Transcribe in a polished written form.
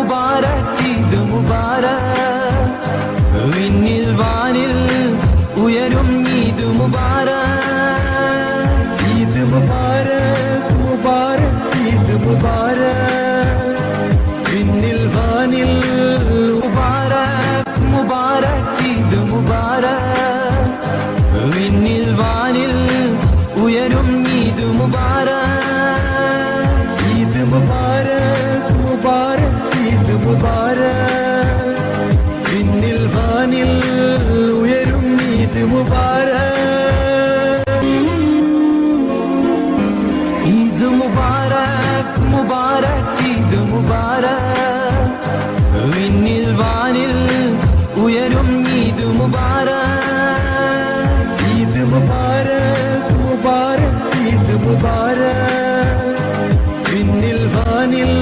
മുബാരക് ഈദ് മുബാരക് വിണ്ണിൽ വാനിൽ ഉയരും ഈദ് മുബാരക് ഈദ് മുബാരക് മുബാരക് ഈദ് മുബാരക് വിണ്ണിൽ വാനിൽ മുബാരക് മുബാരക് ഈദ് മുബാരക് വിണ്ണിൽ വാനിൽ ഉയരും ഈദ് മുബാരക് ഈദ് മുബാരക് മുബാരക് ഈദ് മുബാരക് വിണ്ണിൽ വാനിൽ ഉയരും ഈദ് മുബാരക് ഈദ് മുബാരക് മുബാരക് ഈദ് മുബാരക് വിണ്ണിൽ വാനിൽ ഉയരും ഈദ് മുബാരക് ഈദ് മുബാരക് മുബാരക് ഈദ് മുബാരക് വിണ്ണിൽ വാനിൽ